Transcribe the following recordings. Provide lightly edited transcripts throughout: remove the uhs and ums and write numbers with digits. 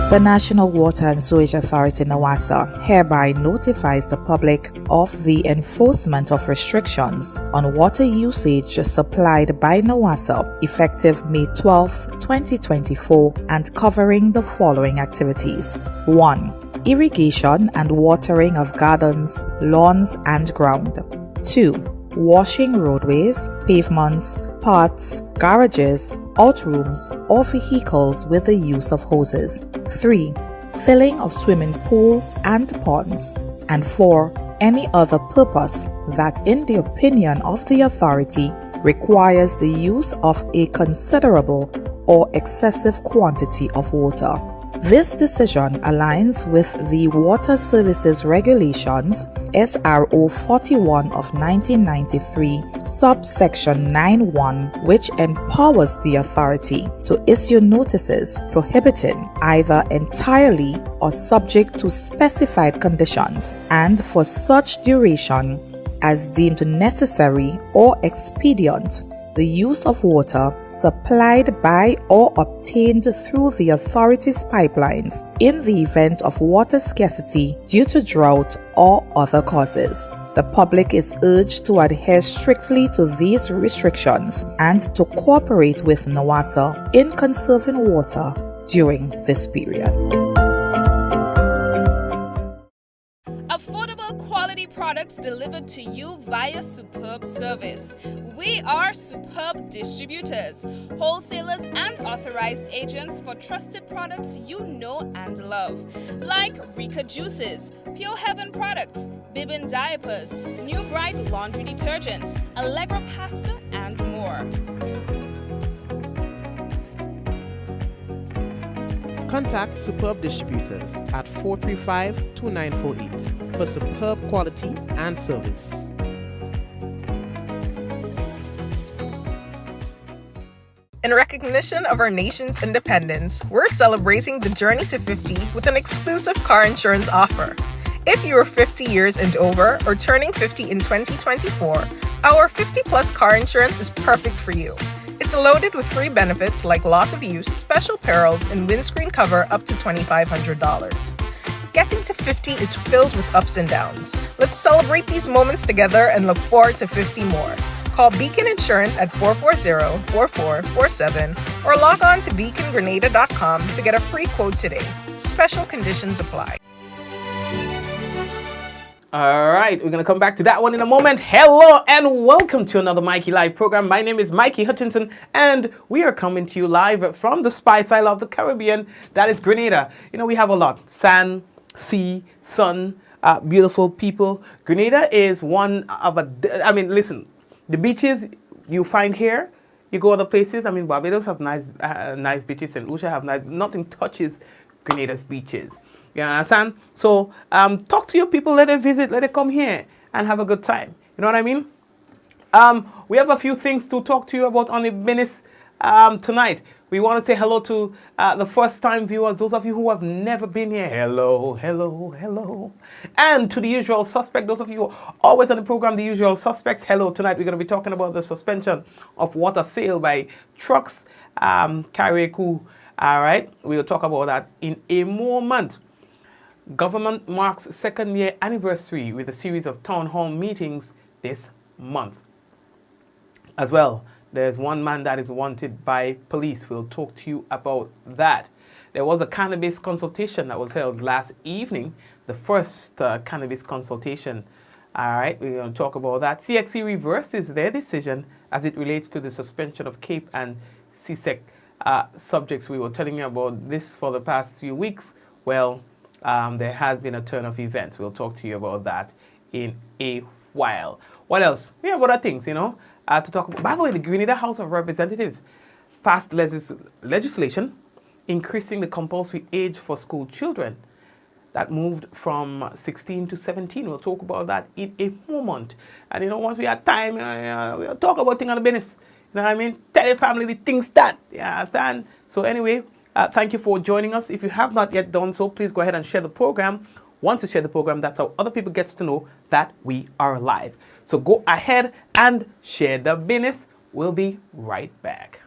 The National Water and Sewage Authority (NWASA) hereby notifies the public of the enforcement of restrictions on water usage supplied by NWASA effective May 12, 2024 and covering the following activities. 1. Irrigation and watering of gardens, lawns and ground. 2. Washing roadways, pavements, paths, garages, outrooms, or vehicles with the use of hoses. 3. Filling of swimming pools and ponds. And 4. Any other purpose that, in the opinion of the authority, requires the use of a considerable or excessive quantity of water. This decision aligns with the Water Services Regulations SRO 41 of 1993, subsection 9(1), which empowers the authority to issue notices prohibiting either entirely or subject to specified conditions and for such duration as deemed necessary or expedient the use of water supplied by or obtained through the authority's pipelines in the event of water scarcity due to drought or other causes. The public is urged to adhere strictly to these restrictions and to cooperate with NWASA in conserving water during this period. Affordable quality products delivered to you via Superb Service. We are Superb Distributors, wholesalers and authorized agents for trusted products you know and love, like Rika Juices, Pure Heaven products, Bibbin diapers, New Bright laundry detergent, Allegra pasta, and more. Contact Superb Distributors at 435-2948 for superb quality and service. In recognition of our nation's independence, we're celebrating the journey to 50 with an exclusive car insurance offer. If you are 50 years and over or turning 50 in 2024, our 50-plus car insurance is perfect for you. It's loaded with free benefits like loss of use, special perils, and windscreen cover up to $2,500. Getting to 50 is filled with ups and downs. Let's celebrate these moments together and look forward to 50 more. Call Beacon Insurance at 440-4447 or log on to beacongrenada.com to get a free quote today. Special conditions apply. All right, we're going to come back to that one in a moment. Hello and welcome to another Mikey Live program. My name is Mikey Hutchinson and we are coming to you live from the Spice Isle of the Caribbean. That is Grenada. You know, we have a lot. Sand, sea, sun, beautiful people. Grenada is one of listen, the beaches you find here, you go other places. I mean, Barbados have nice beaches and Lucia have nice, nothing touches Grenada's beaches. You understand? So talk to your people, let them visit, let them come here and have a good time. You know what I mean? We have a few things to talk to you about on the business tonight. We want to say hello to the first-time viewers, those of you who have never been here. Hello, hello, hello. And to the usual suspect, those of you who are always on the program, the usual suspects. Hello, tonight we're going to be talking about the suspension of water sale by trucks, Kariku. All right, we'll talk about that in a moment. Government marks second-year anniversary with a series of town hall meetings this month. As well, there's one man that is wanted by police. We'll talk to you about that. There was a cannabis consultation that was held last evening, the first cannabis consultation. All right, we're going to talk about that. CXC reverses their decision as it relates to the suspension of CAPE and CSEC subjects. We were telling you about this for the past few weeks. Well, there has been a turn of events. We'll talk to you about that in a while. What else? We have other things, you know, to talk about. By the way, the Grenada House of Representatives passed legislation increasing the compulsory age for school children. That moved from 16 to 17. We'll talk about that in a moment. And you know, once we have time, we'll talk about things on the business. You know what I mean? Tell your family the things that. You understand? So anyway, thank you for joining us. If you have not yet done so, please go ahead and share the program. Once you share the program, that's how other people get to know that we are live. So go ahead and share the business. We'll be right back.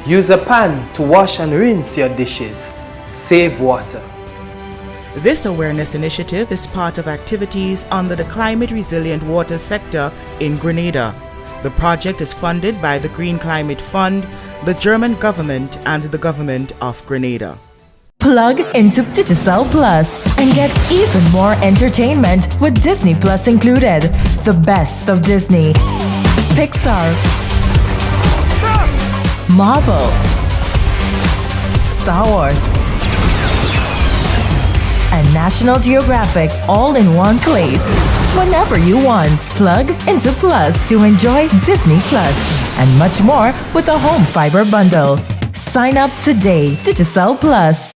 Use a pan to wash and rinse your dishes. Save water. This awareness initiative is part of activities under the Climate Resilient Water sector in Grenada. The project is funded by the Green Climate Fund, the German government, and the government of Grenada. Plug into Digicel Plus and get even more entertainment with Disney Plus included. The best of Disney, Pixar, Marvel, Star Wars, and National Geographic all in one place. Whenever you want, plug into Plus to enjoy Disney Plus and much more with a home fiber bundle. Sign up today. Digicel Plus.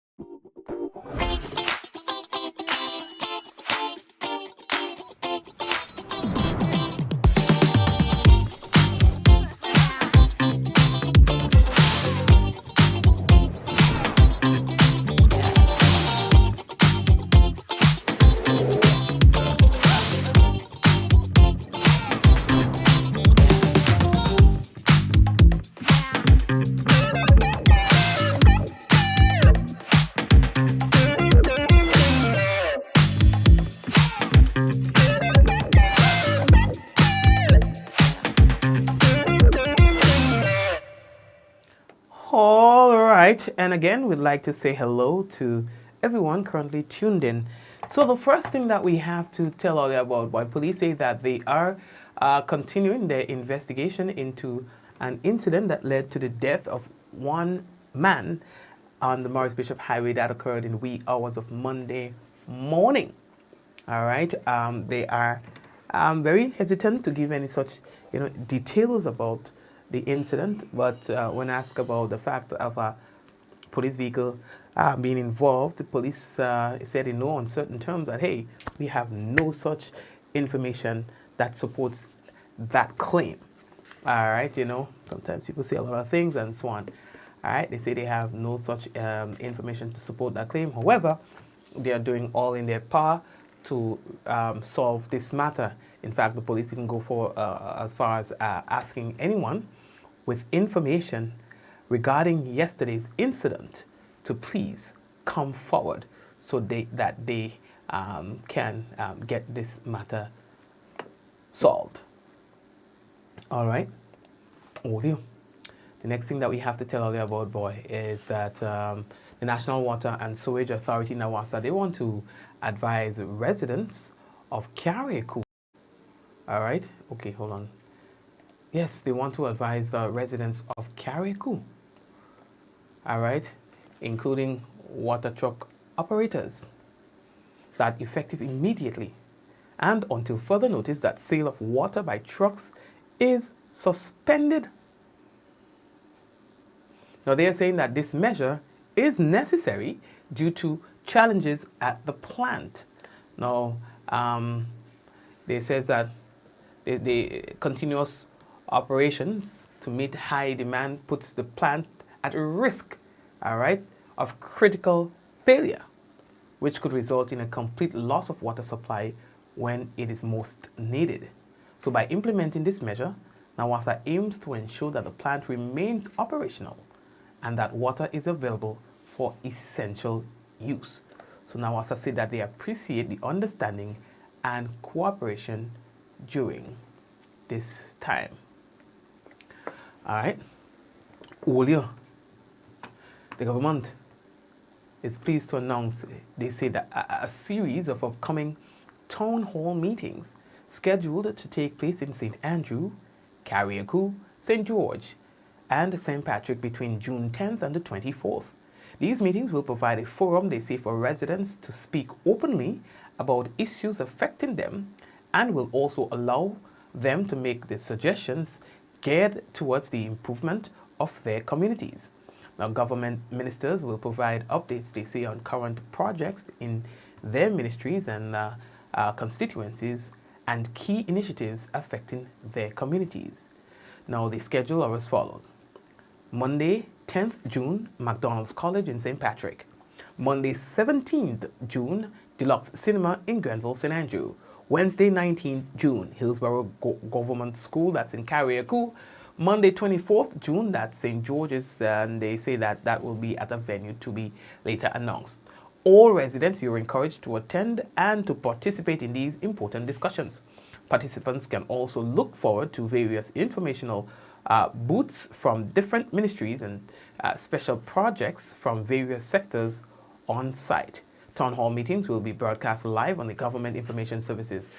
All right, and again, we'd like to say hello to everyone currently tuned in. So the first thing that we have to tell all you about, why police say that they are continuing their investigation into an incident that led to the death of one man on the Morris Bishop Highway that occurred in wee hours of Monday morning. All right, they are very hesitant to give any such details about the incident, but when asked about the fact of a police vehicle being involved, the police said in no uncertain terms that, hey, we have no such information that supports that claim. All right, sometimes people say a lot of things and so on. All right, they say they have no such information to support that claim. However, they are doing all in their power to solve this matter. In fact, the police even go for as far as asking anyone with information regarding yesterday's incident to please come forward so that they can get this matter solved. All right. The next thing that we have to tell you about, boy, is that the National Water and Sewage Authority, NAWASA, they want to advise residents of Carriacou. All right. Okay, hold on. Yes, they want to advise residents of Carriacou. All right, including water truck operators, that effective immediately and until further notice that sale of water by trucks is suspended. Now, they are saying that this measure is necessary due to challenges at the plant. Now, they said that the continuous operations to meet high demand puts the plant at risk, all right, of critical failure, which could result in a complete loss of water supply when it is most needed. So by implementing this measure, NAWASA aims to ensure that the plant remains operational and that water is available for essential use. So NAWASA said that they appreciate the understanding and cooperation during this time. All right. Earlier, the government is pleased to announce, they say that a series of upcoming town hall meetings scheduled to take place in St. Andrew, Carriacou, St. George, and St. Patrick between June 10th and the 24th. These meetings will provide a forum, they say, for residents to speak openly about issues affecting them and will also allow them to make the suggestions geared towards the improvement of their communities. Now, government ministers will provide updates, they say, on current projects in their ministries and constituencies and key initiatives affecting their communities. Now, the schedule are as follows. Monday, 10th June, McDonald's College in St. Patrick. Monday, 17th June, Deluxe Cinema in Grenville, St. Andrew. Wednesday, 19th June, Hillsborough Government School, that's in Carriacou. Monday, 24th June, that's St. George's, and they say that that will be at a venue to be later announced. All residents, you're encouraged to attend and to participate in these important discussions. Participants can also look forward to various informational booths from different ministries and special projects from various sectors on site. Town hall meetings will be broadcast live on the Government Information Services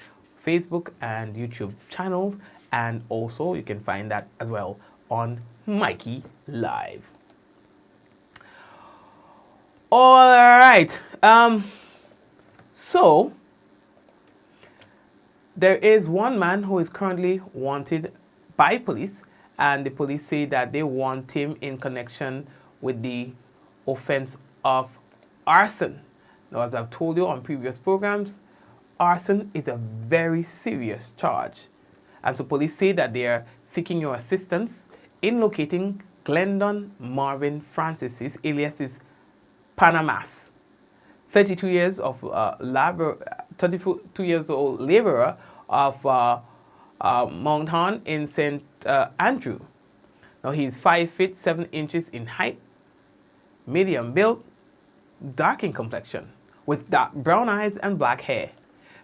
Facebook and YouTube channels, and also you can find that as well on Mikey Live. All right. So there is one man who is currently wanted by police, and the police say that they want him in connection with the offense of arson. Now, as I've told you on previous programs, arson is a very serious charge. And so police say that they are seeking your assistance in locating Glendon Marvin Francis, alias is Panamas, 32 years of 32 years old laborer of Mount Horn in St. Andrew. Now he is 5 feet 7 inches in height, medium build, dark in complexion, with dark brown eyes and black hair.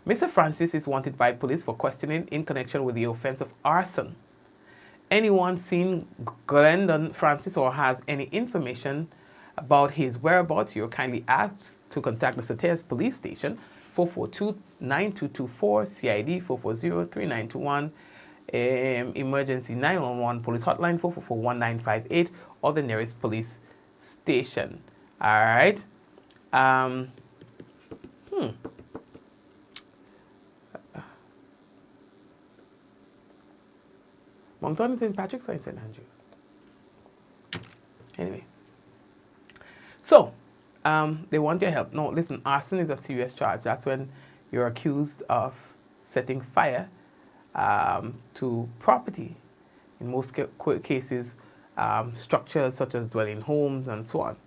Mr. Francis is wanted by police for questioning in connection with the offense of arson. Anyone seen Glendon Francis or has any information about his whereabouts, you're kindly asked to contact the Soteas Police Station, 442-9224, CID 440-3921, Emergency 911 Police Hotline 444-1958, or the nearest police station. All right. Mount Horn is St. Patrick's or St. Andrew? Anyway. So, they want your help. No, listen, arson is a serious charge. That's when you're accused of setting fire to property. In most cases, structures such as dwelling homes and so on.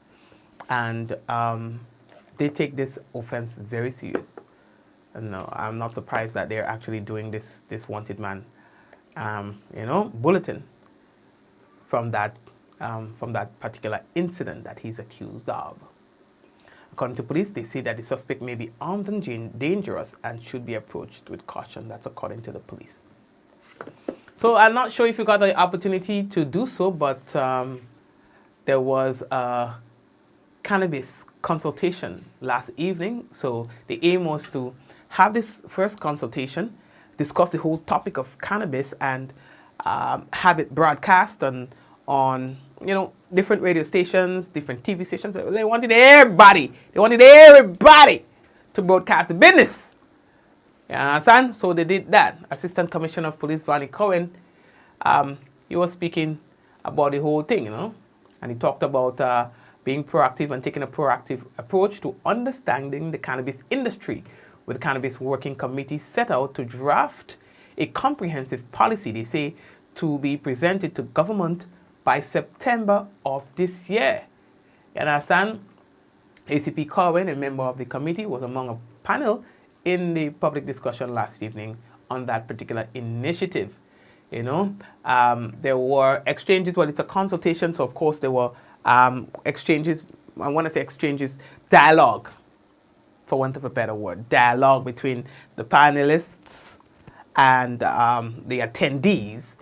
And they take this offense very serious. And no, I'm not surprised that they're actually doing this wanted man, bulletin from that particular incident that he's accused of. According to police, they say that the suspect may be armed and dangerous and should be approached with caution. That's according to the police. So I'm not sure if you got the opportunity to do so, but there was a cannabis consultation last evening. So the aim was to have this first consultation, discuss the whole topic of cannabis, and have it broadcast on different radio stations, different TV stations. They wanted everybody to broadcast the business. You understand? So they did that. Assistant Commissioner of Police Vani Cohen, he was speaking about the whole thing, and he talked about being proactive and taking a proactive approach to understanding the cannabis industry, with the Cannabis Working Committee set out to draft a comprehensive policy, they say, to be presented to government by September of this year. You understand? ACP Cohen, a member of the committee, was among a panel in the public discussion last evening on that particular initiative. There were exchanges. Well, it's a consultation, so of course there were exchanges. I want to say exchanges, dialogue, for want of a better word, dialogue between the panelists and the attendees,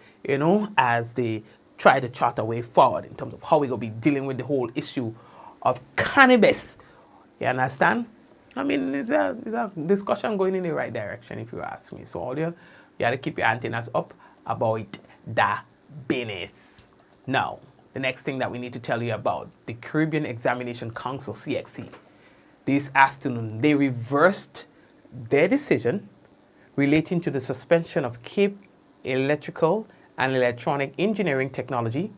as they try to chart a way forward in terms of how we're going to be dealing with the whole issue of cannabis. You understand? I mean, it's a discussion going in the right direction, if you ask me. So all you got to keep your antennas up about the business. Now, the next thing that we need to tell you about, the Caribbean Examination Council, CXC. This afternoon, they reversed their decision relating to the suspension of Cape Electrical and Electronic Engineering Technology,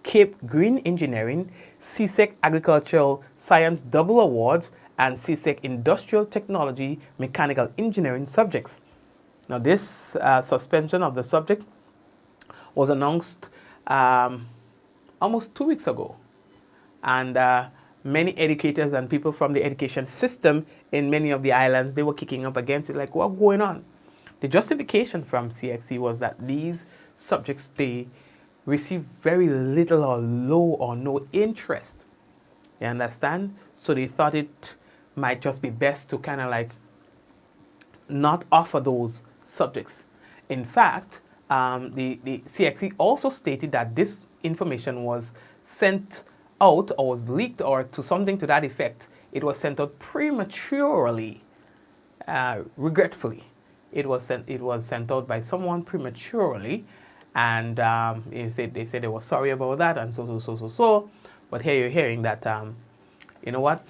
Cape Green Engineering, CSEC Agricultural Science Double Awards, and CSEC Industrial Technology Mechanical Engineering subjects. Now, this suspension of the subject was announced almost 2 weeks ago. And many educators and people from the education system in many of the islands, they were kicking up against it, like, what's going on? The justification from CXC was that these subjects, they receive very little or low or no interest. You understand? So they thought it might just be best to kind of like not offer those subjects. In fact, the CXC also stated that this information was sent out or was leaked or to something to that effect. It was sent out prematurely, regretfully. It was sent out by someone prematurely, and they said they were sorry about that, and so. But here you're hearing that, you know what?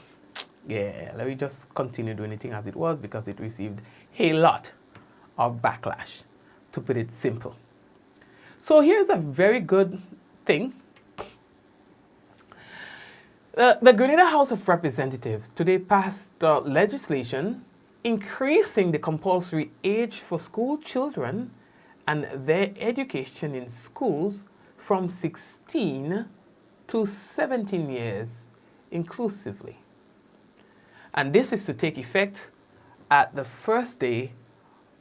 Yeah, let me just continue doing anything as it was, because it received a lot of backlash, to put it simple. So here's a very good thing. The Grenada House of Representatives today passed legislation increasing the compulsory age for school children and their education in schools from 16 to 17 years inclusively. And this is to take effect at the first day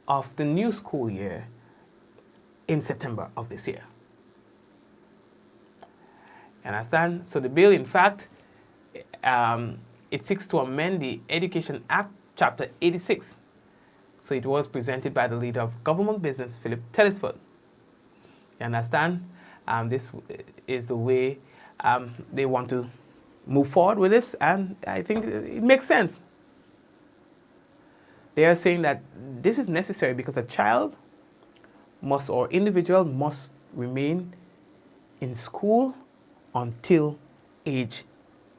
of the new school year in September of this year. You understand? So the bill, in fact, it seeks to amend the Education Act, Chapter 86. So it was presented by the leader of government business, Philip Tellisford. You understand? This is the way they want to move forward with this, and I think it makes sense. They are saying that this is necessary because a child must, or individual must, remain in school until age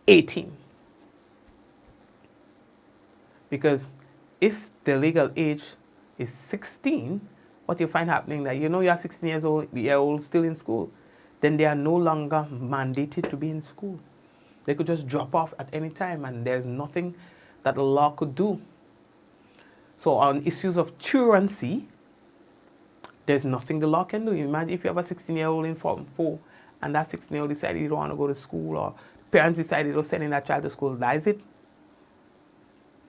18. Because if the legal age is 16, what you find happening that you are 16 years old, still in school, then they are no longer mandated to be in school. They could just drop off at any time, and there's nothing that the law could do. So on issues of truancy, there's nothing the law can do. Imagine if you have a 16-year-old in Form 4, and that 16-year-old decided you don't want to go to school, or parents decided they're sending that child to school, that is it.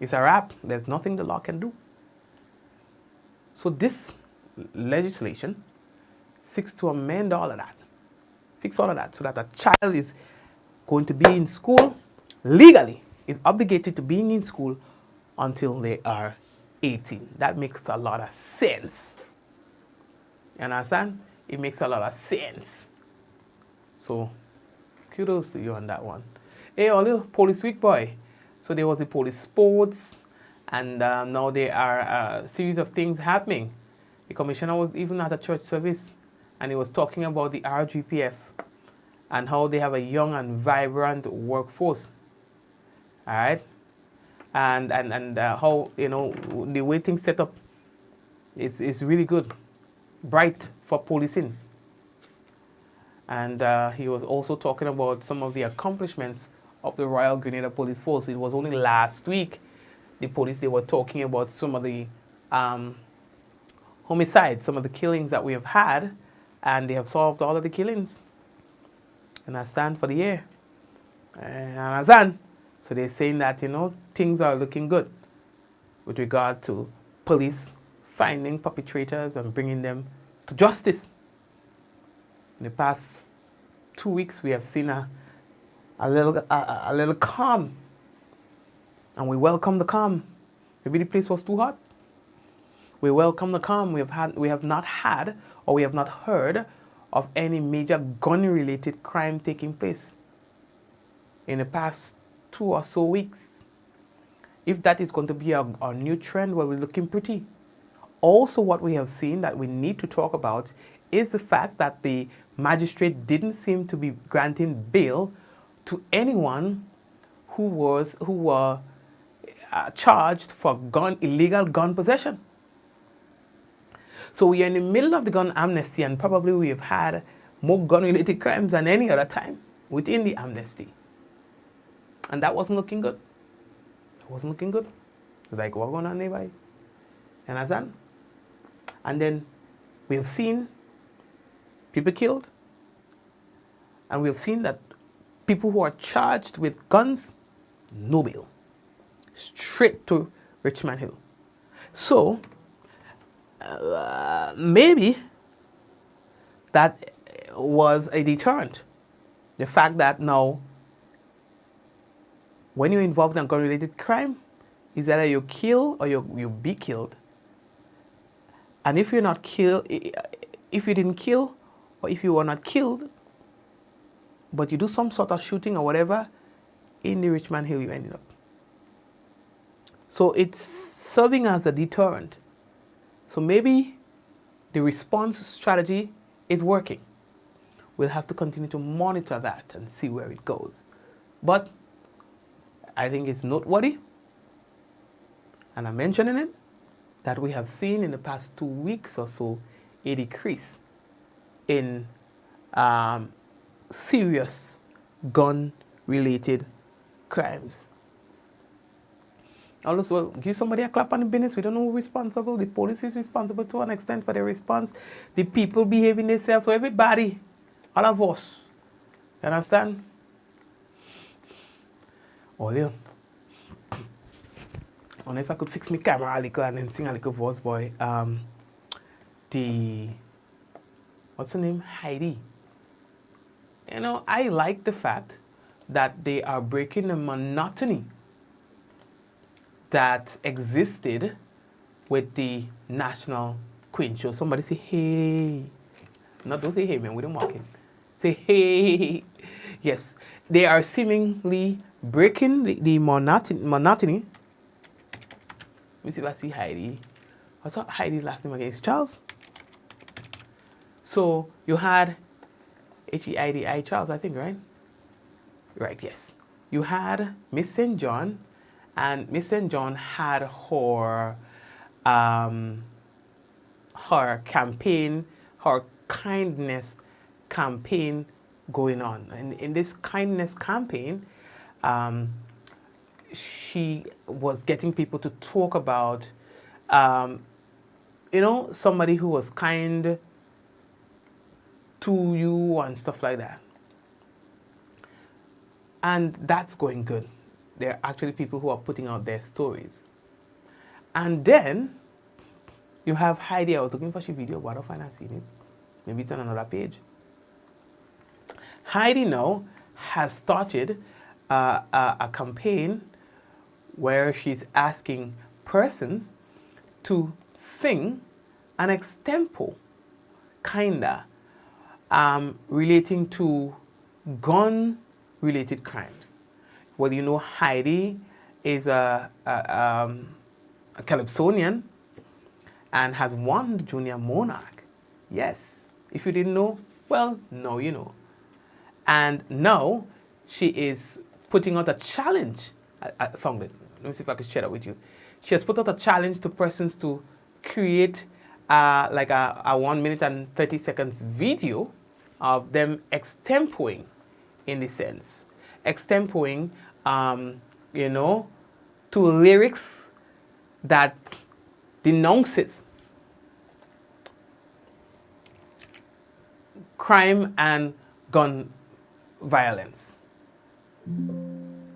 It's a wrap. There's nothing the law can do. So this legislation seeks to amend all of that, fix all of that, so that a child is going to be in school legally, is obligated to being in school until they are 18. That makes a lot of sense. You understand? It makes a lot of sense. So kudos to you on that one. Hey, all Police Week, boy. So there was a police sports, and now there are a series of things happening. The commissioner was even at a church service, and he was talking about the RGPF and how they have a young and vibrant workforce. All right, and how the way things set up is really good, bright for policing. And he was also talking about some of the accomplishments of the Royal Grenada Police Force. It was only last week, the police, they were talking about some of the homicides, some of the killings that we have had, and they have solved all of the killings. And I stand for the year. And I stand. So they're saying that, things are looking good with regard to police finding perpetrators and bringing them to justice. In the past 2 weeks, we have seen a little calm, and we welcome the calm. Maybe the place was too hot. We welcome the calm. We have not had, or we have not heard of any major gun-related crime taking place in the past 2 or so weeks. If that is going to be a new trend, well, we're looking pretty. Also, what we have seen that we need to talk about is the fact that the magistrate didn't seem to be granting bail to anyone who were charged for illegal gun possession. So we are in the middle of the gun amnesty, and probably we have had more gun-related crimes than any other time within the amnesty. And that wasn't looking good. It wasn't looking good. It was like, what's going on, neighbor? You understand? And then we have seen people killed, and we have seen that people who are charged with guns, no bail. Straight to Richmond Hill. So, maybe that was a deterrent. The fact that now, when you're involved in a gun-related crime, is either you kill or you be killed. And if you're not killed, if you didn't kill, or if you were not killed, but you do some sort of shooting or whatever, in the Richmond Hill you ended up. So it's serving as a deterrent. So maybe the response strategy is working. We'll have to continue to monitor that and see where it goes. But I think it's noteworthy, and I'm mentioning it, that we have seen in the past 2 weeks or so a decrease in serious gun-related crimes. Also, well, give somebody a clap on the business. We don't know who's responsible. The police is responsible to an extent for their response. The people behaving themselves. So everybody, all of us, you understand? Oh, yeah. I wonder if I could fix my camera a little and then sing a little voice, boy. What's her name? Heidi. You know, I like the fact that they are breaking the monotony that existed with the National Queen Show. Somebody say, hey. Not don't say hey, man, we don't walk in. Say, hey. Yes, they are seemingly breaking the monotony. Let me see if I see Heidi. I thought Heidi's last name again is Charles. So you had H-E-I-D-I, Charles, I think, right? Right, yes. You had Miss St. John, and Miss St. John had her her campaign, her kindness campaign going on. And in this kindness campaign, she was getting people to talk about, you know, somebody who was kind to you and stuff like that. And that's going good. There are actually people who are putting out their stories. And then you have Heidi. I was looking for she video, but I don't find her seeing it. Maybe it's on another page. Heidi now has started a campaign where she's asking persons to sing an extempo, kinda, relating to gun-related crimes. Well, you know, Heidi is a Calypsonian and has won the Junior Monarch. Yes, if you didn't know, well, now you know. And now she is putting out a challenge. I found it. Let me see if I can share that with you. She has put out a challenge to persons to create like a 1 minute and 30 seconds video of them extempoing, in the sense. Extempoing, you know, to lyrics that denounces crime and gun violence.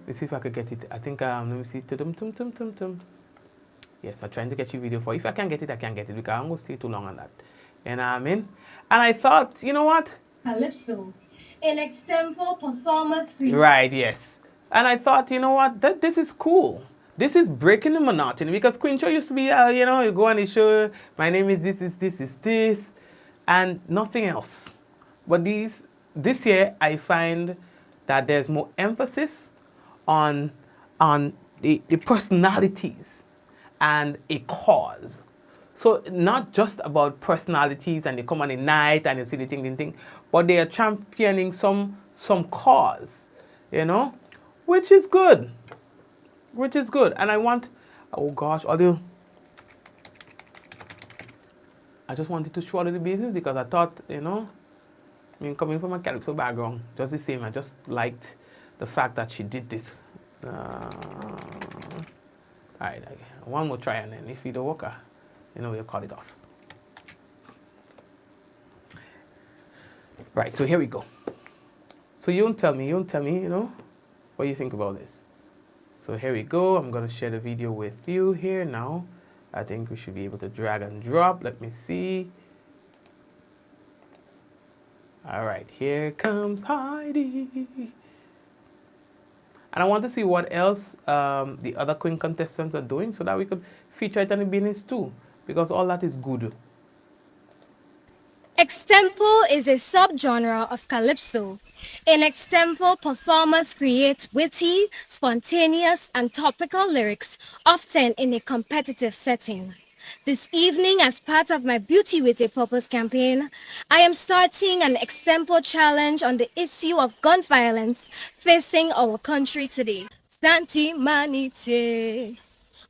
Let's see if I could get it. I think, let me see. Yes, I'm trying to get you video for. If I can get it, I can get it, because I'm going to stay too long on that. You know what I mean? And I thought, you know what? Calypso, an extempo performance screen. Right, yes. And I thought, you know what? This is cool. This is breaking the monotony, because Queen Show used to be, you know, you go on the show, my name is this, and nothing else. But this year, I find that there's more emphasis on the personalities and a cause. So not just about personalities and they come on a night and you see the thing, but they are championing some cause, you know, which is good. And I want, oh gosh, I just wanted to show all of the business because I thought, you know, I mean, coming from a Calypso background, just the same, I just liked the fact that she did this. All right, one more try, and then if you don't work, you know, we'll call it off. Right, so here we go. So you don't tell me, you know, what you think about this. So here we go. I'm going to share the video with you here now. I think we should be able to drag and drop. Let me see. All right, here comes Heidi. And I want to see what else the other queen contestants are doing so that we could feature it on the business too, because all that is good. Extempo is a subgenre of calypso. In extempo, performers create witty, spontaneous, and topical lyrics, often in a competitive setting. This evening, as part of my Beauty with a Purpose campaign, I am starting an extempo challenge on the issue of gun violence facing our country today. Santi Manite.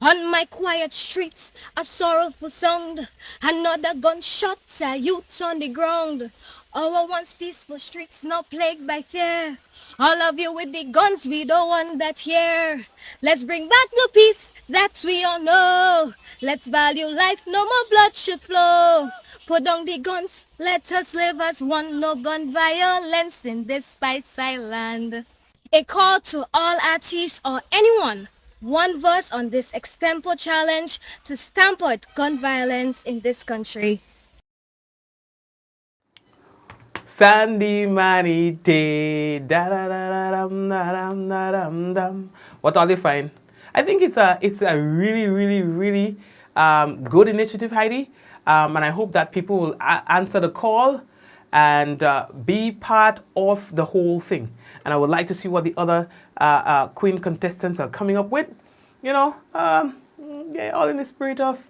On my quiet streets, a sorrowful sound. Another gunshot, a youth on the ground. Our once peaceful streets now plagued by fear. All of you with the guns, we don't want that here. Let's bring back the peace that we all know. Let's value life, no more blood should flow. Put down the guns, let us live as one. No gun violence in this Spice Island. A call to all artists or anyone. One verse on this extempo challenge to stamp out gun violence in this country. Sandy Manite, da da da da dum da dum da dum dum. What are they find? I think it's a really good initiative, Heidi, and I hope that people will answer the call and be part of the whole thing. And I would like to see what the other queen contestants are coming up with. You know, yeah, all in the spirit of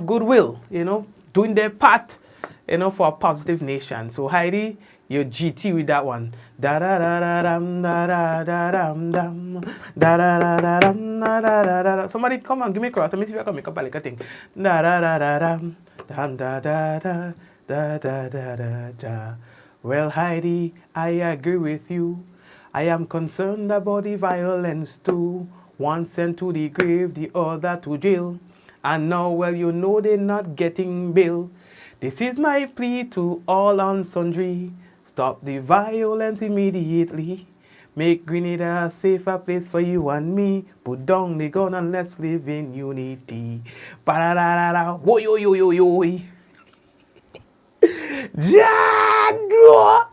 goodwill. You know, doing their part. You know, for a positive nation. So Heidi, you're GT with that one. Da da da da dum da da da dum dum da da da da dum da da da da. Somebody come on, give me a cross. Let me see if I can make up a little thing. Da da da da dum dum da da da da da da da da. Well, Heidi, I agree with you. I am concerned about the violence too. One sent to the grave, the other to jail. And now, well, you know they're not getting bail. This is my plea to all and sundry. Stop the violence immediately. Make Grenada a safer place for you and me. Put down the gun and let's live in unity. Ba-da-da-da-da. Wo-yo-yo-yo-yo. Jadro.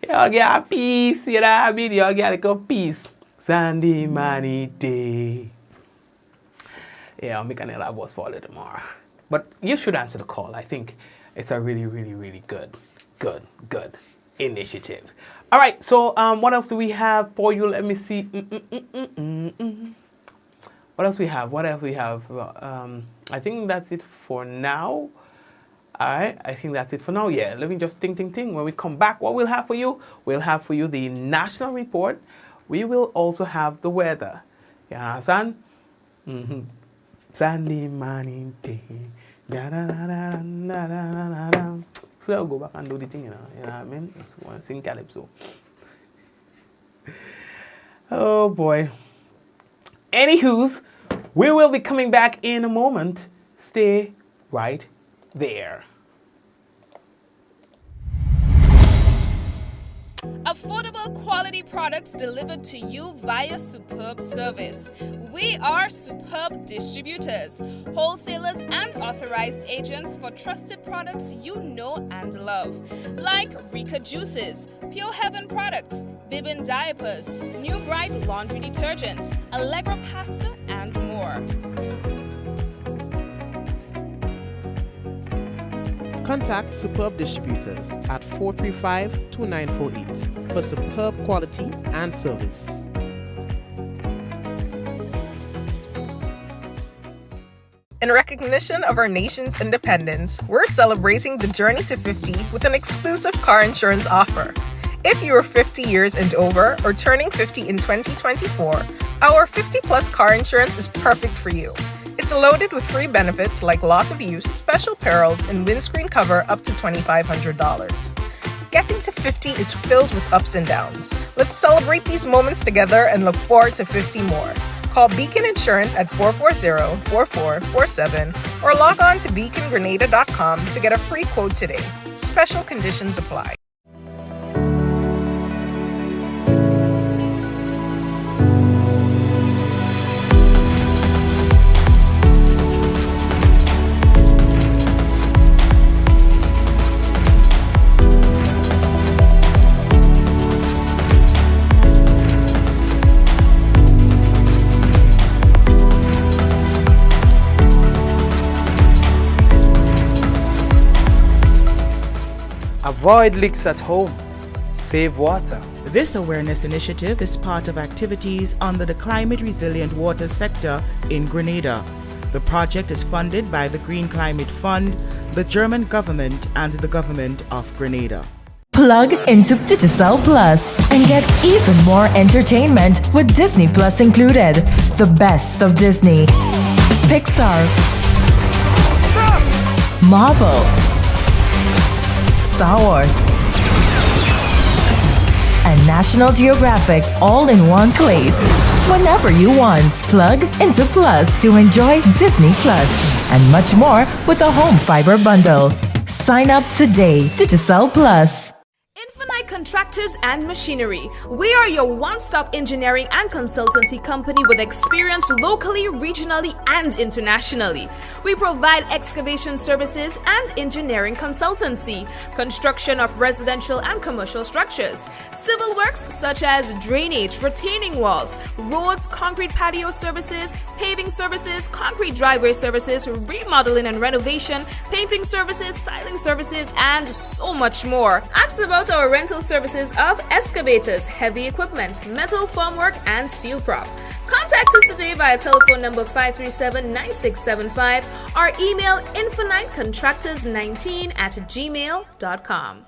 Y'all get a piece, you know what I mean? Y'all get like a piece. Sandy Manite. Yeah, I'll make another boss for it tomorrow. But you should answer the call. I think it's a really good initiative. All right, so what else do we have for you? Let me see. What else we have? I think that's it for now. All right, I think that's it for now. Yeah, let me just think. When we come back, what we'll have for you? We'll have for you the national report. We will also have the weather. You understand? Sandy Manite. So I'll go back and do the thing, you know what I mean? It's one sing calypso. Oh boy. Anywho's, we will be coming back in a moment. Stay right there. Affordable quality products delivered to you via Superb Service. We are Superb Distributors, wholesalers and authorized agents for trusted products you know and love. Like Rika Juices, Pure Heaven products, Bibin diapers, New Bright laundry detergent, Allegra pasta, and more. Contact Superb Distributors at 435-2948 for superb quality and service. In recognition of our nation's independence, we're celebrating the journey to 50 with an exclusive car insurance offer. If you are 50 years and over or turning 50 in 2024, our 50-plus car insurance is perfect for you. It's loaded with free benefits like loss of use, special perils, and windscreen cover up to $2,500. Getting to 50 is filled with ups and downs. Let's celebrate these moments together and look forward to 50 more. Call Beacon Insurance at 440-4447 or log on to beacongrenada.com to get a free quote today. Special conditions apply. Avoid leaks at home. Save water. This awareness initiative is part of activities under the climate resilient water sector in Grenada. The project is funded by the Green Climate Fund, the German government, and the government of Grenada. Plug into Digicel Plus and get even more entertainment with Disney Plus included. The best of Disney, Pixar, Marvel, Star Wars, and National Geographic all in one place. Whenever you want, plug into Plus to enjoy Disney Plus and much more with a home fiber bundle. Sign up today. Digicel Plus. Infinite Contractors and Machinery. We are your one-stop engineering and consultancy company with experience locally, regionally, and internationally. We provide excavation services and engineering consultancy, construction of residential and commercial structures, civil works such as drainage, retaining walls, roads, concrete patio services, paving services, concrete driveway services, remodeling and renovation, painting services, styling services, and so much more. Ask about our rental services of excavators, heavy equipment, metal formwork, and steel prop. Contact us today via telephone number 537-9675 or email infinitecontractors19@gmail.com.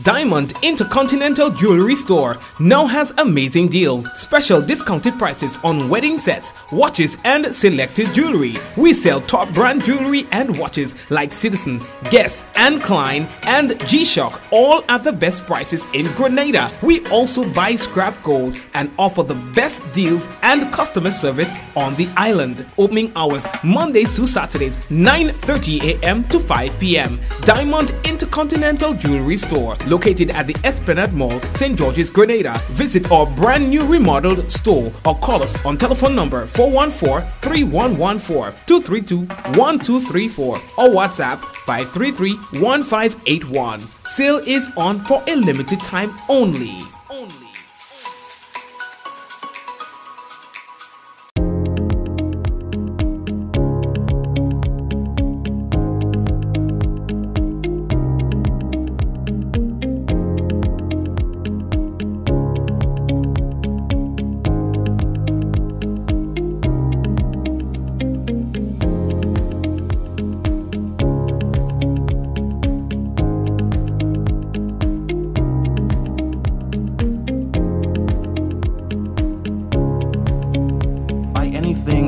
Diamond Intercontinental Jewelry Store now has amazing deals, special discounted prices on wedding sets, watches, and selected jewelry. We sell top brand jewelry and watches like Citizen, Guess, and Klein, and G-Shock, all at the best prices in Grenada. We also buy scrap gold and offer the best deals and customer service on the island. Opening hours Mondays to Saturdays, 9:30 a.m. to 5 p.m. Diamond Intercontinental Jewelry Store, located at the Esplanade Mall, St. George's, Grenada. Visit our brand new remodeled store or call us on telephone number 414-3114, 232-1234 or WhatsApp 533-1581. Sale is on for a limited time only.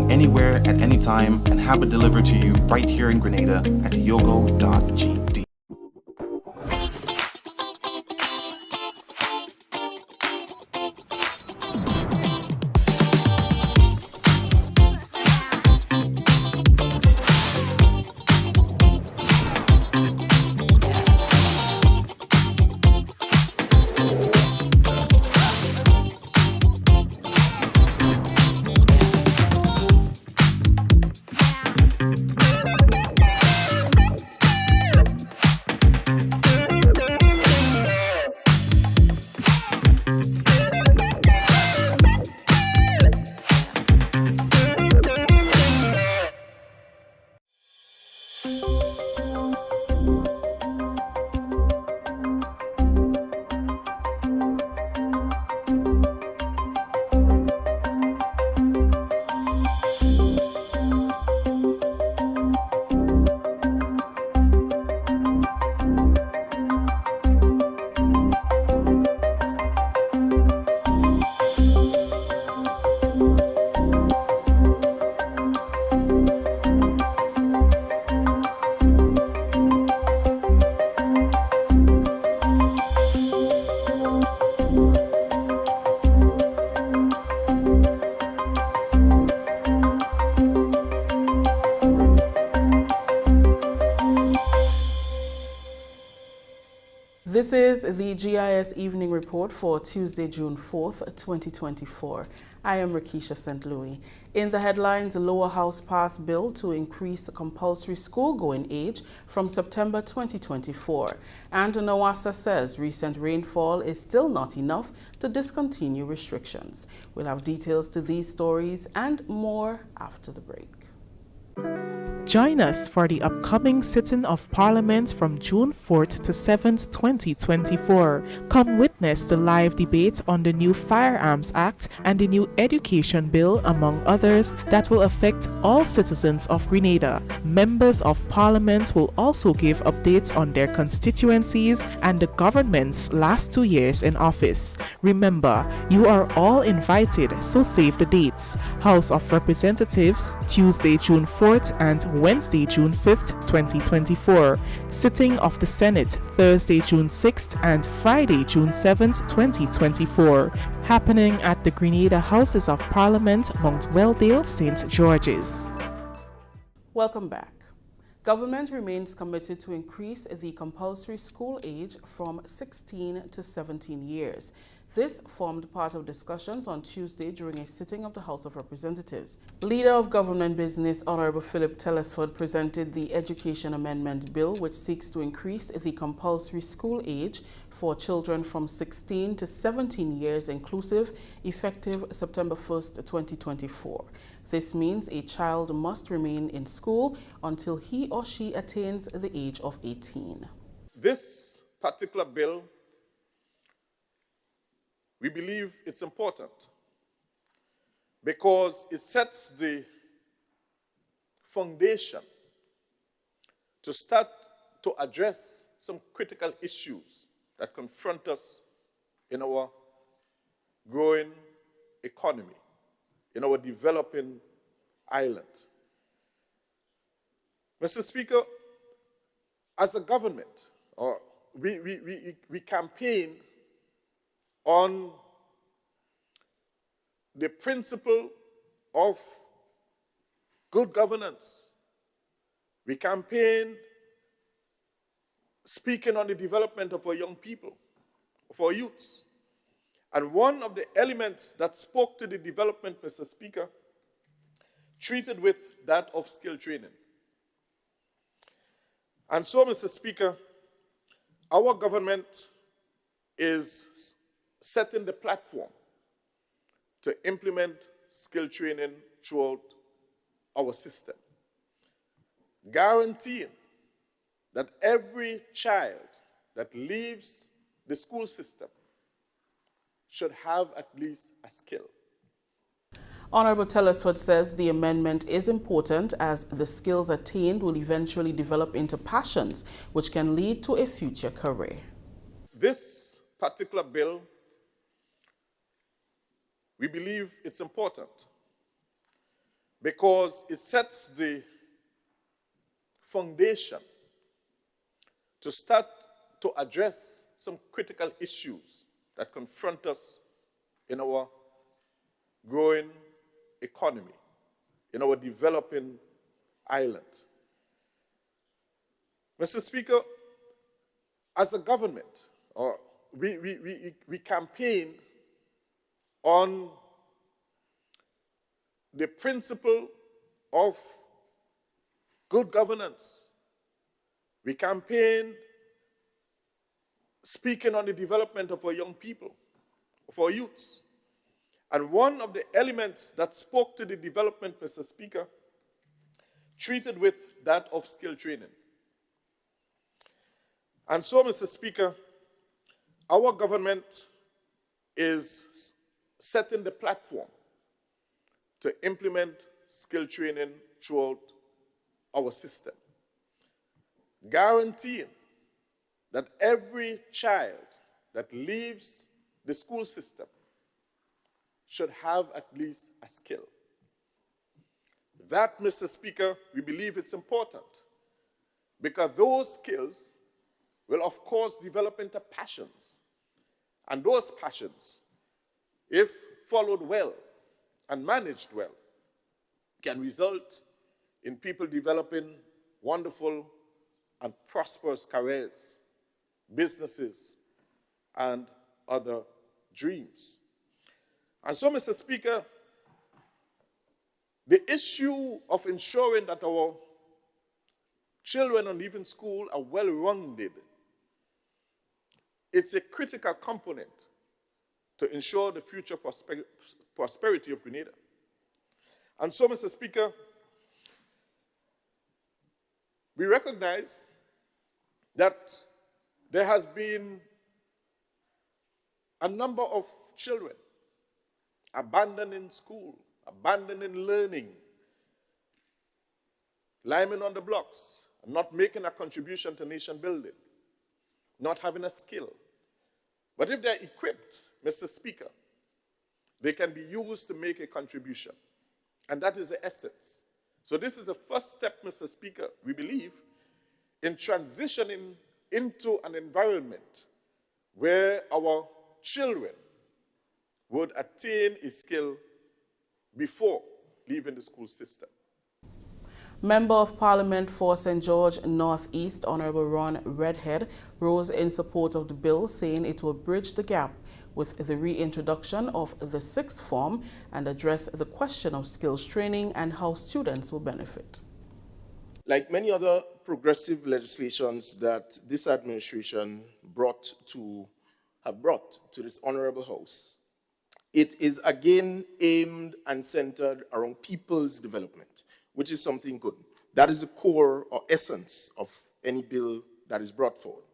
Anywhere at any time and have it delivered to you right here in Grenada at yogo.gd. This is the GIS Evening Report for Tuesday, June 4th, 2024. I am Rakisha St. Louis. In the headlines, Lower House passed bill to increase the compulsory school-going age from September 2024. And NOASA says recent rainfall is still not enough to discontinue restrictions. We'll have details to these stories and more after the break. Join us for the upcoming sitting of Parliament from June 4th to 7th, 2024. Come witness the live debate on the new Firearms Act and the new Education Bill, among others, that will affect all citizens of Grenada. Members of Parliament will also give updates on their constituencies and the government's last 2 years in office. Remember, you are all invited, so save the dates. House of Representatives, Tuesday, June 4th and Wednesday, June 5th, 2024. Sitting of the Senate, Thursday, June 6th and Friday, June 7th, 2024. Happening at the Grenada Houses of Parliament, Mount Weldale, St. George's. Welcome back. Government remains committed to increase the compulsory school age from 16 to 17 years. This formed part of discussions on Tuesday during a sitting of the House of Representatives. Leader of Government Business, Honorable Philip Telesford, presented the Education Amendment Bill, which seeks to increase the compulsory school age for children from 16 to 17 years inclusive, effective September 1st, 2024. This means a child must remain in school until he or she attains the age of 18. This particular bill, we believe it's important because it sets the foundation to start to address some critical issues that confront us in our growing economy, in our developing island. Mr. Speaker, as a government, we campaigned on the principle of good governance. We campaigned speaking on the development of our young people, of our youths. And one of the elements that spoke to the development, Mr. Speaker, treated with that of skill training. And so, Mr. Speaker, our government is setting the platform to implement skill training throughout our system, guaranteeing that every child that leaves the school system should have at least a skill. Honorable Telesford says the amendment is important as the skills attained will eventually develop into passions, which can lead to a future career. This particular bill, we believe it's important because it sets the foundation to start to address some critical issues that confront us in our growing economy, in our developing island. Mr. Speaker, as a government, we campaigned on the principle of good governance. We campaigned speaking on the development of our young people, of our youths. And one of the elements that spoke to the development, Mr. Speaker, treated with that of skill training. And so, Mr. Speaker, our government is setting the platform to implement skill training throughout our system, guaranteeing that every child that leaves the school system should have at least a skill. That, Mr. Speaker, we believe it's important because those skills will, of course, develop into passions. And those passions, if followed well and managed well, can result in people developing wonderful and prosperous careers, businesses, and other dreams. And so, Mr. Speaker, the issue of ensuring that our children on leaving school are well-rounded, it's a critical component to ensure the future prosperity of Grenada. And so, Mr. Speaker, We recognize that there has been a number of children abandoning school, abandoning learning, climbing on the blocks, and not making a contribution to nation building, not having a skill. But if they're equipped, Mr. Speaker, they can be used to make a contribution. And that is the essence. So this is the first step, Mr. Speaker, we believe, in transitioning into an environment where our children would attain a skill before leaving the school system. Member of Parliament for St. George North East, Honorable Ron Redhead, rose in support of the bill, saying it will bridge the gap with the reintroduction of the sixth form and address the question of skills training and how students will benefit. Like many other progressive legislations that this administration have brought to this honorable house, it is again aimed and centered around people's development, which is something good. That is the core or essence of any bill that is brought forward.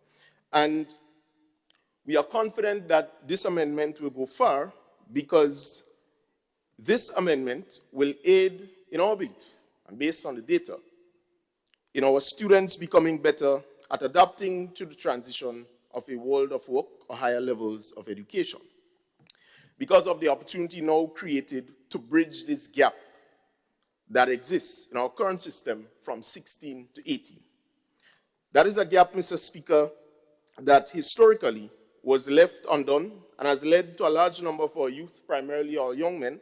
And we are confident that this amendment will go far because this amendment will aid, in our belief, and based on the data, in our students becoming better at adapting to the transition of a world of work or higher levels of education, because of the opportunity now created to bridge this gap that exists in our current system from 16 to 18. That is a gap, Mr. Speaker, that historically was left undone and has led to a large number of our youth, primarily our young men,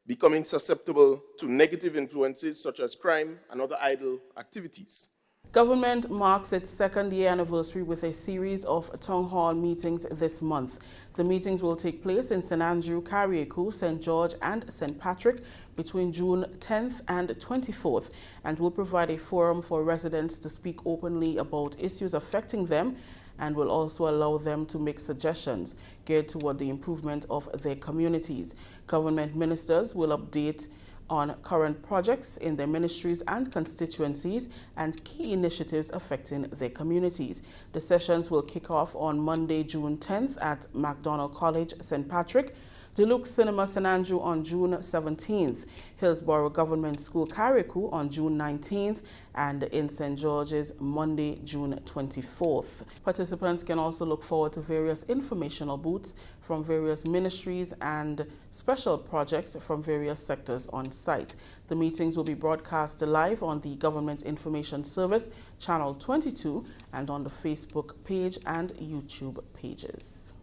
becoming susceptible to negative influences such as crime and other idle activities. Government marks its second-year anniversary with a series of town hall meetings this month. The meetings will take place in St. Andrew, Carriacou, St. George and St. Patrick between June 10th and 24th and will provide a forum for residents to speak openly about issues affecting them and will also allow them to make suggestions geared toward the improvement of their communities. Government ministers will update on current projects in their ministries and constituencies and key initiatives affecting their communities. The sessions will kick off on Monday, June 10th at MacDonald College, St. Patrick, Deluxe Cinema St. Andrew on June 17th, Hillsborough Government School Carriacou on June 19th, and in St. George's Monday, June 24th. Participants can also look forward to various informational booths from various ministries and special projects from various sectors on site. The meetings will be broadcast live on the Government Information Service, Channel 22, and on the Facebook page and YouTube pages.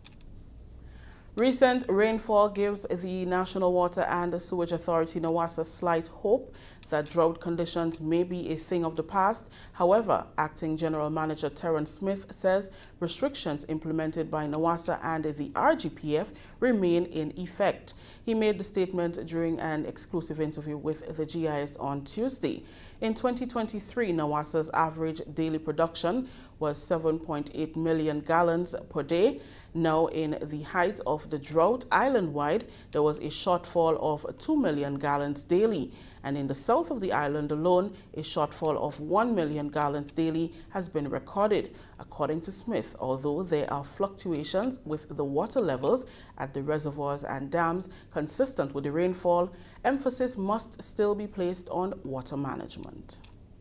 Recent rainfall gives the National Water and Sewage Authority, NWASA, slight hope that drought conditions may be a thing of the past. However, Acting General Manager Terence Smith says restrictions implemented by NWASA and the RGPF remain in effect. He made the statement during an exclusive interview with the GIS on Tuesday. In 2023, NWASA's average daily production was 7.8 million gallons per day. Now, in the height of the drought island-wide, there was a shortfall of 2 million gallons daily. And in the south of the island alone, a shortfall of 1 million gallons daily has been recorded. According to Smith, although there are fluctuations with the water levels at the reservoirs and dams consistent with the rainfall, emphasis must still be placed on water management.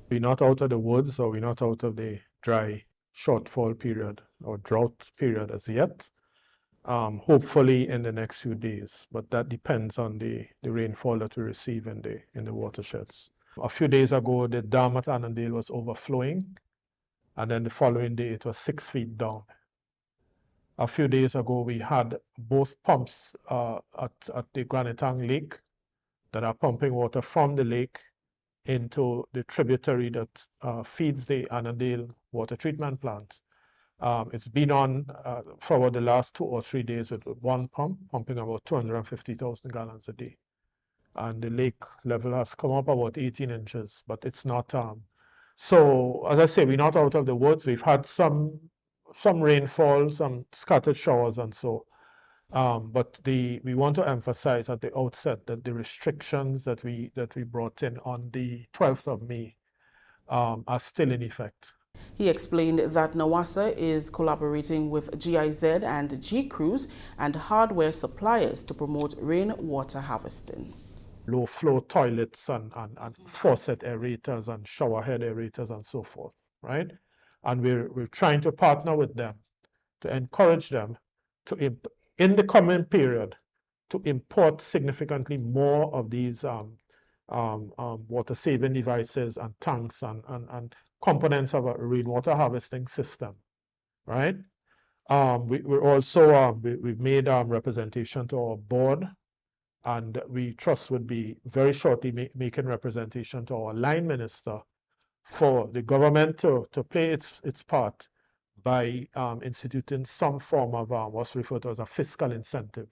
We're not out of the woods, or we're not out of the dry shortfall period or drought period as yet. Hopefully in the next few days, but that depends on the rainfall that we receive in the watersheds. A few days ago, the dam at Annandale was overflowing, and then the following day it was 6 feet down. A few days ago, we had both pumps at the Granitang Lake that are pumping water from the lake into the tributary that feeds the Annandale water treatment plant. It's been on for the last 2 or 3 days with one pump, pumping about 250,000 gallons a day. And the lake level has come up about 18 inches, but it's not. So, as I say, we're not out of the woods. We've had some rainfall, some scattered showers and so. But we want to emphasize at the outset that the restrictions that we brought in on the 12th of May are still in effect. He explained that NAWASA is collaborating with GIZ and G-Cruise and hardware suppliers to promote rainwater harvesting. Low flow toilets and faucet aerators and shower head aerators and so forth, right? And we're trying to partner with them to encourage them to, in the coming period, to import significantly more of these water saving devices and tanks and components of a rainwater harvesting system, right? We're also, we've made representation to our board, and we trust would be very shortly making representation to our line minister for the government to play its part by instituting some form of what's referred to as a fiscal incentive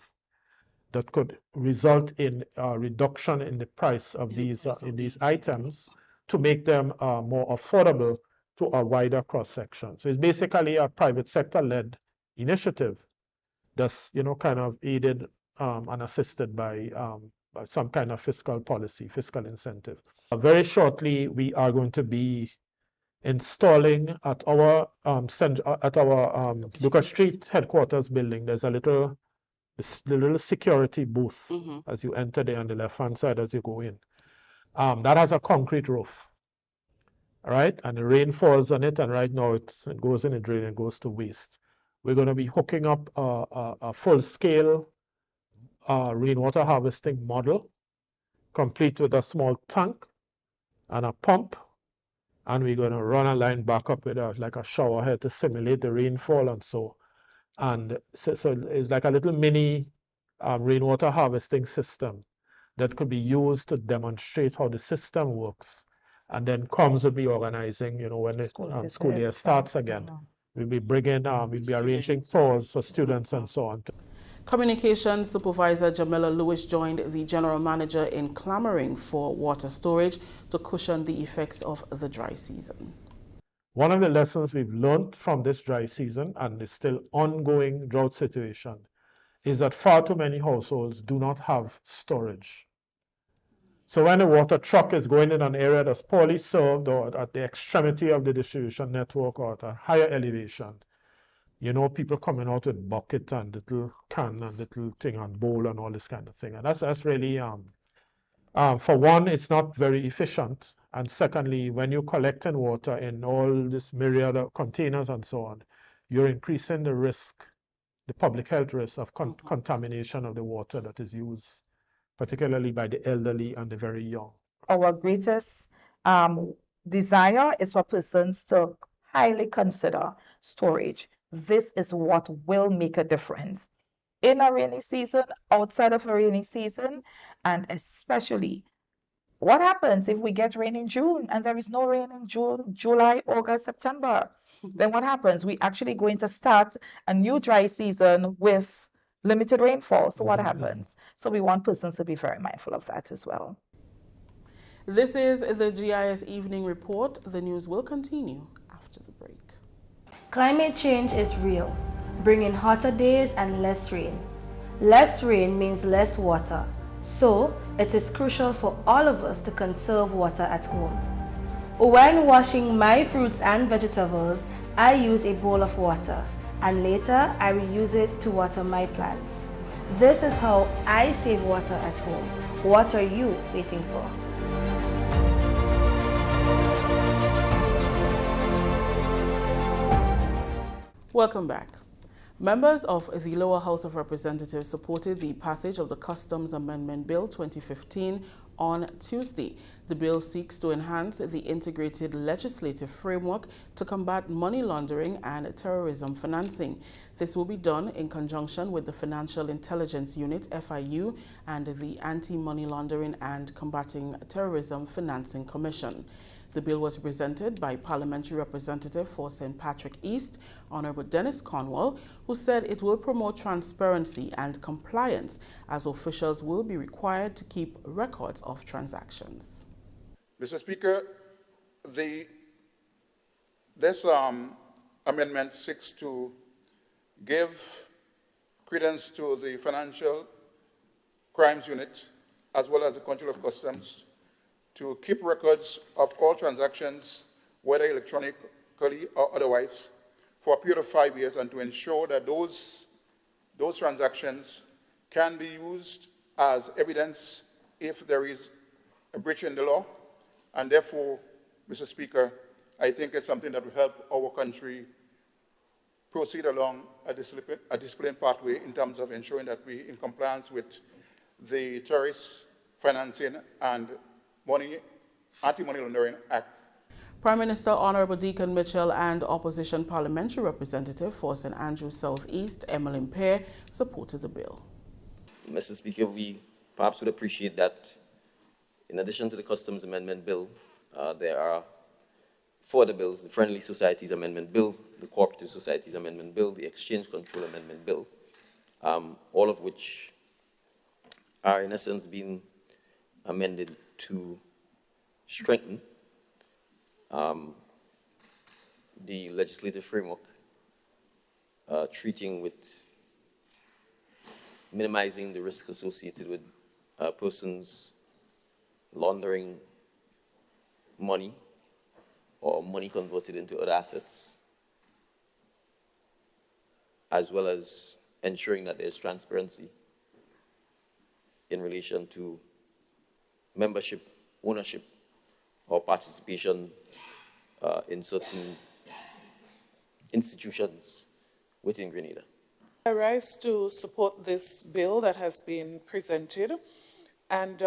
that could result in a reduction in the price of these items to make them more affordable to a wider cross section. So it's basically a private sector led initiative that's kind of aided and assisted by some kind of fiscal policy, fiscal incentive. Very shortly, we are going to be installing at our Lucas Street headquarters building. There's a little security booth as you enter there on the left-hand side as you go in. That has a concrete roof, all right? And the rain falls on it, and right now it goes in a drain and goes to waste. We're going to be hooking up a full-scale rainwater harvesting model, complete with a small tank and a pump, and we're going to run a line back up with like a shower head to simulate the rainfall and so. And so it's like a little mini rainwater harvesting system that could be used to demonstrate how the system works. And then COMS will be organizing, when the school year starts again. We'll be bringing, we'll be arranging tours for students and so on. Communications Supervisor Jamila Lewis joined the General Manager in clamoring for water storage to cushion the effects of the dry season. One of the lessons we've learned from this dry season and the still ongoing drought situation is that far too many households do not have storage. So when a water truck is going in an area that's poorly served or at the extremity of the distribution network or at a higher elevation, people coming out with bucket and little can and little thing and bowl and all this kind of thing. And that's really, for one, it's not very efficient. And secondly, when you're collecting water in all this myriad of containers and so on, you're increasing the risk, the public health risk of contamination of the water that is used, particularly by the elderly and the very young. Our greatest desire is for persons to highly consider storage. This is what will make a difference in a rainy season, outside of a rainy season, and especially what happens if we get rain in June and there is no rain in June, July, August, September? Then what happens? We actually going to start a new dry season with limited rainfall. So what happens? So we want persons to be very mindful of that as well. This is the GIS Evening Report. The news will continue after the break. Climate change is real, bringing hotter days and less rain. Less rain means less water. So, it is crucial for all of us to conserve water at home. When washing my fruits and vegetables, I use a bowl of water, and later I reuse it to water my plants. This is how I save water at home. What are you waiting for? Welcome back. Members of the Lower House of Representatives supported the passage of the Customs Amendment Bill 2015 on Tuesday. The bill seeks to enhance the integrated legislative framework to combat money laundering and terrorism financing. This will be done in conjunction with the Financial Intelligence Unit, FIU, and the Anti-Money Laundering and Combating Terrorism Financing Commission. The bill was presented by Parliamentary Representative for St. Patrick East, Honorable Dennis Cornwall, who said it will promote transparency and compliance as officials will be required to keep records of transactions. Mr. Speaker, this amendment seeks to give credence to the Financial Crimes Unit as well as the Control of Customs to keep records of all transactions, whether electronically or otherwise, for a period of 5 years, and to ensure that those transactions can be used as evidence if there is a breach in the law. And therefore, Mr. Speaker, I think it's something that will help our country proceed along a disciplined pathway in terms of ensuring that we are in compliance with the Terrorist Financing and Anti-Money Laundering Act. Prime Minister Honorable Deacon Mitchell and Opposition Parliamentary Representative for St. Andrews South East, Emmeline Pear, supported the bill. Mr. Speaker, we perhaps would appreciate that in addition to the Customs Amendment Bill, there are 4 other bills: the Friendly Societies Amendment Bill, the Cooperative Societies Amendment Bill, the Exchange Control Amendment Bill, all of which are in essence being amended to strengthen the legislative framework, treating with minimizing the risk associated with persons laundering money or money converted into other assets, as well as ensuring that there's transparency in relation to membership, ownership, or participation in certain institutions within Grenada. I rise to support this bill that has been presented. And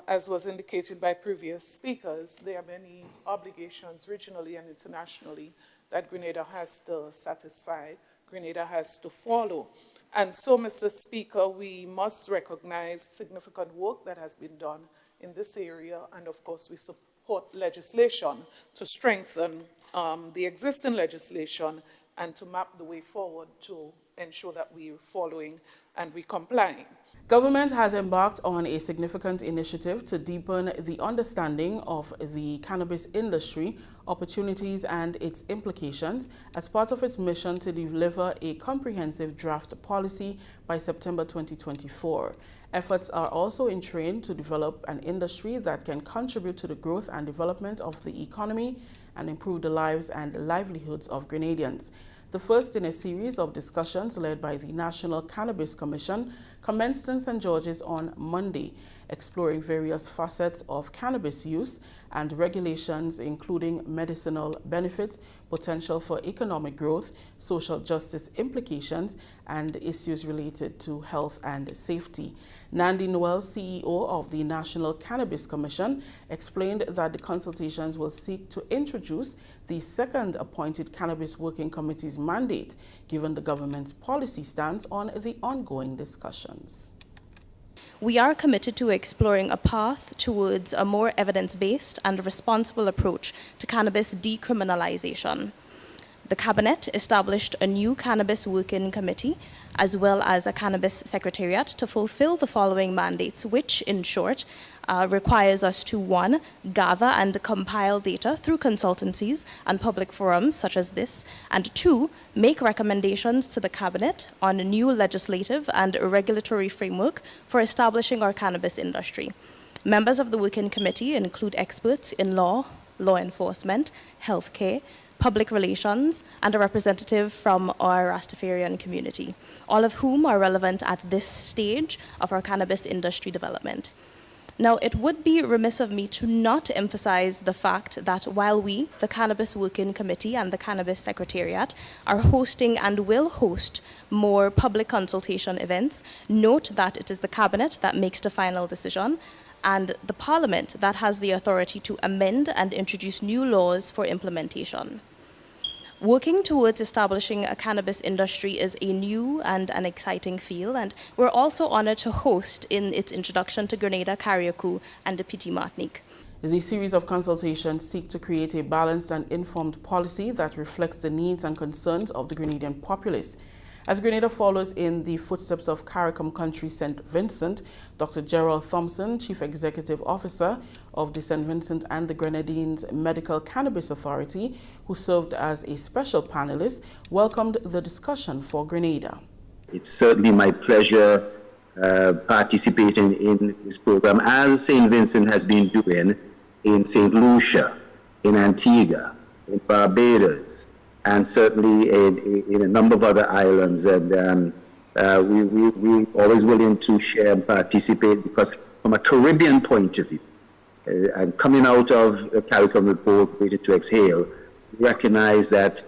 as was indicated by previous speakers, there are many obligations regionally and internationally that Grenada has to satisfy, Grenada has to follow. And so, Mr. Speaker, we must recognize significant work that has been done in this area, and of course we support legislation to strengthen the existing legislation and to map the way forward to ensure that we're following and we're complying. Government has embarked on a significant initiative to deepen the understanding of the cannabis industry, opportunities and its implications as part of its mission to deliver a comprehensive draft policy by September 2024. Efforts are also in train to develop an industry that can contribute to the growth and development of the economy and improve the lives and livelihoods of Grenadians. The first in a series of discussions led by the National Cannabis Commission commenced in St. George's on Monday, exploring various facets of cannabis use and regulations, including medicinal benefits, potential for economic growth, social justice implications, and issues related to health and safety. Nandi Noel, CEO of the National Cannabis Commission, explained that the consultations will seek to introduce the second appointed Cannabis Working Committee's mandate, given the government's policy stance on the ongoing discussions. We are committed to exploring a path towards a more evidence-based and responsible approach to cannabis decriminalization. The Cabinet established a new Cannabis Working Committee as well as a Cannabis Secretariat to fulfill the following mandates, which, in short, requires us to 1. Gather and compile data through consultancies and public forums such as this, and 2. Make recommendations to the Cabinet on a new legislative and regulatory framework for establishing our cannabis industry. Members of the Working Committee include experts in law, law enforcement, healthcare, public relations, and a representative from our Rastafarian community, all of whom are relevant at this stage of our cannabis industry development. Now, it would be remiss of me to not emphasize the fact that while we, the Cannabis Working Committee and the Cannabis Secretariat, are hosting and will host more public consultation events, note that it is the Cabinet that makes the final decision and the Parliament that has the authority to amend and introduce new laws for implementation. Working towards establishing a cannabis industry is a new and an exciting field, and we're also honored to host in its introduction to Grenada, Carriacou, and the Petit Martinique. The series of consultations seek to create a balanced and informed policy that reflects the needs and concerns of the Grenadian populace. As Grenada follows in the footsteps of CARICOM country St. Vincent, Dr. Gerald Thompson, Chief Executive Officer of the St. Vincent and the Grenadines Medical Cannabis Authority, who served as a special panelist, welcomed the discussion for Grenada. It's certainly my pleasure participating in this program, as St. Vincent has been doing in St. Lucia, in Antigua, in Barbados, and certainly in a number of other islands. And we're always willing to share and participate, because from a Caribbean point of view, and coming out of the CARICOM report, Waited to Exhale, we recognize that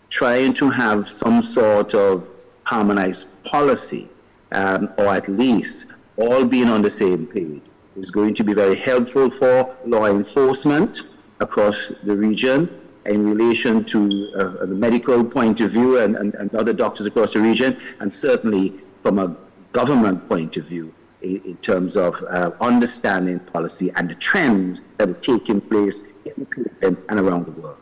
trying to have some sort of harmonized policy, or at least all being on the same page, is going to be very helpful for law enforcement across the region in relation to the medical point of view and other doctors across the region, and certainly from a government point of view in terms of understanding policy and the trends that are taking place in the Caribbean and around the world.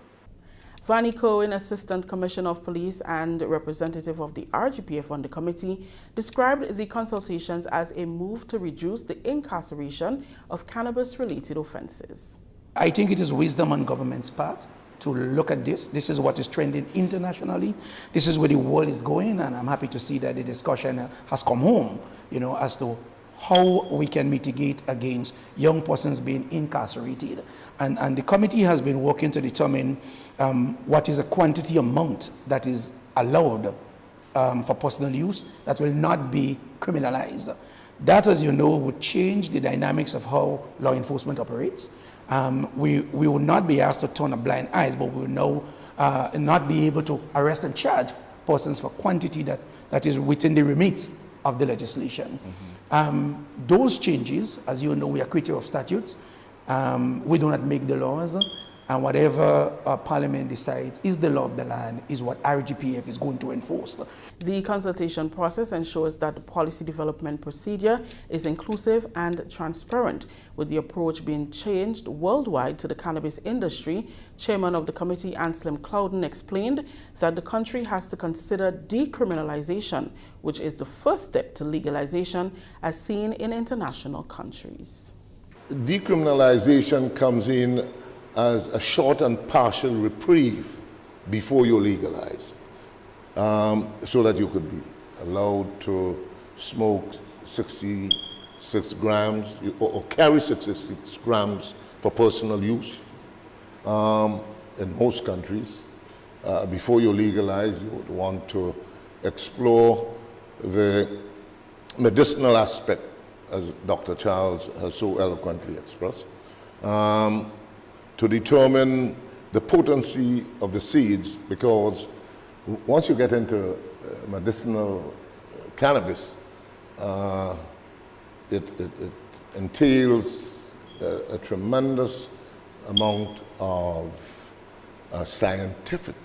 Vanny Cohen, Assistant Commissioner of Police and representative of the RGPF on the committee, described the consultations as a move to reduce the incarceration of cannabis-related offenses. I think it is wisdom on government's part to look at this. This is what is trending internationally. This is where the world is going, and I'm happy to see that the discussion has come home, as to how we can mitigate against young persons being incarcerated. And the committee has been working to determine what is a quantity amount that is allowed for personal use that will not be criminalized. That, as you know, would change the dynamics of how law enforcement operates. We will not be asked to turn a blind eye, but we will now not be able to arrest and charge persons for quantity that is within the remit of the legislation. Those changes, as you know, we are creature of statutes. We do not make the laws, and whatever Parliament decides is the law of the land, is what RGPF is going to enforce. The consultation process ensures that the policy development procedure is inclusive and transparent, with the approach being changed worldwide to the cannabis industry. Chairman of the committee, Anselm Clouden, explained that the country has to consider decriminalization, which is the first step to legalization as seen in international countries. Decriminalization comes in as a short and partial reprieve before you legalize, so that you could be allowed to smoke 66 grams or carry 66 grams for personal use. In most countries, before you legalize, you would want to explore the medicinal aspect, as Dr. Charles has so eloquently expressed, to determine the potency of the seeds, because once you get into medicinal cannabis, it entails a tremendous amount of scientific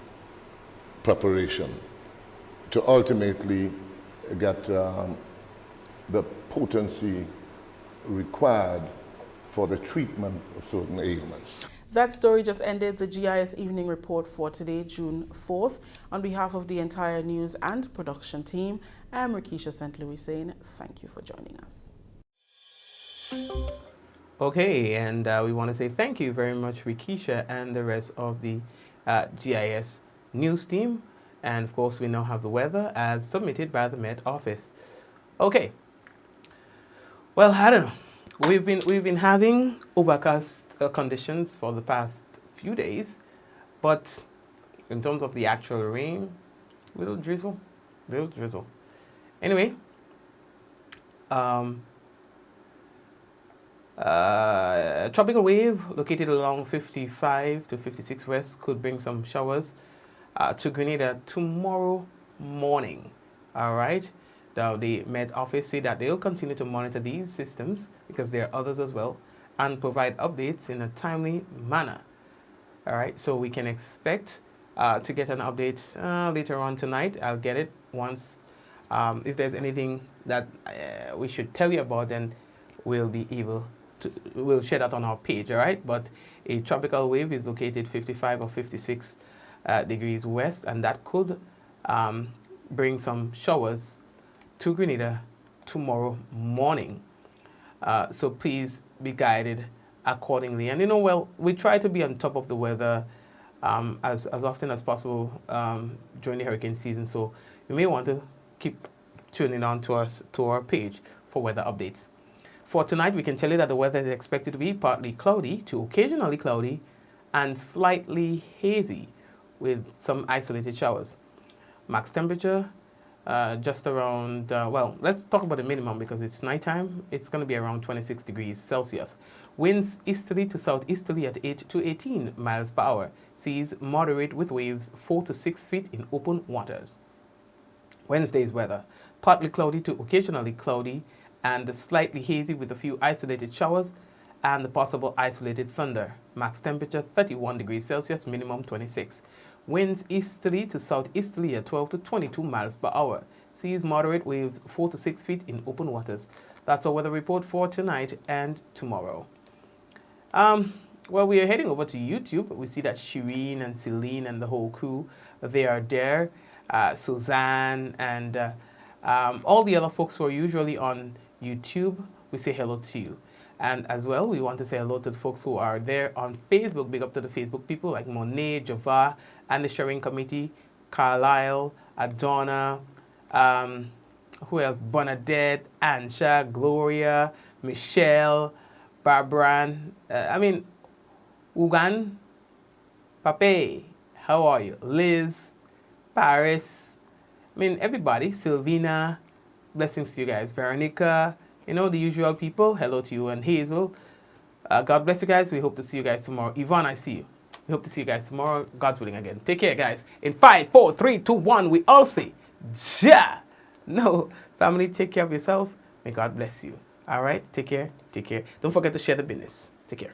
preparation to ultimately get the potency required for the treatment of certain ailments. That story just ended the GIS Evening Report for today, June 4th. On behalf of the entire news and production team, I'm Rakisha St. Louis saying thank you for joining us. Okay, and we want to say thank you very much, Rakisha, and the rest of the GIS news team. And of course, we now have the weather as submitted by the Met Office. Okay. Well, I don't know. We've been having overcast conditions for the past few days, but in terms of the actual rain, little drizzle. Anyway, a tropical wave located along 55 to 56 west could bring some showers to Grenada tomorrow morning. All right. Now, the Met Office say that they'll continue to monitor these systems, because there are others as well, and provide updates in a timely manner. All right, so we can expect to get an update later on tonight. I'll get it once. If there's anything that we should tell you about, then we'll be able to, we'll share that on our page, all right? But a tropical wave is located 55 or 56 degrees west, and that could bring some showers to Grenada tomorrow morning. So please be guided accordingly. And well, we try to be on top of the weather as often as possible during the hurricane season. So you may want to keep tuning on to our page for weather updates. For tonight, we can tell you that the weather is expected to be partly cloudy to occasionally cloudy and slightly hazy with some isolated showers. Max temperature just around, well, let's talk about the minimum because it's nighttime. It's going to be around 26 degrees Celsius. Winds easterly to southeasterly at 8 to 18 miles per hour. Seas moderate with waves 4 to 6 feet in open waters. Wednesday's weather, partly cloudy to occasionally cloudy and slightly hazy with a few isolated showers and the possible isolated thunder. Max temperature 31 degrees Celsius, minimum 26. Winds easterly to southeasterly at 12 to 22 miles per hour. Seas moderate, waves 4 to 6 feet in open waters. That's our weather report for tonight and tomorrow. Well, we are heading over to YouTube. We see that Shireen and Celine and the whole crew, they are there. Suzanne and all the other folks who are usually on YouTube, we say hello to you. And as well, we want to say hello to the folks who are there on Facebook. Big up to the Facebook people like Monet, Java, and the sharing committee, Carlisle, Adonna, who else? Bernadette, Ansha, Gloria, Michelle, Barbara, Ugan, Pape, how are you? Liz, Paris, everybody, Sylvina, blessings to you guys. Veronica, the usual people, hello to you, and Hazel. God bless you guys. We hope to see you guys tomorrow. Yvonne, I see you. We hope to see you guys tomorrow, God's willing again. Take care, guys. In 5, 4, 3, 2, 1, we all say, ja. No, family, take care of yourselves. May God bless you. All right, take care. Take care. Don't forget to share the business. Take care.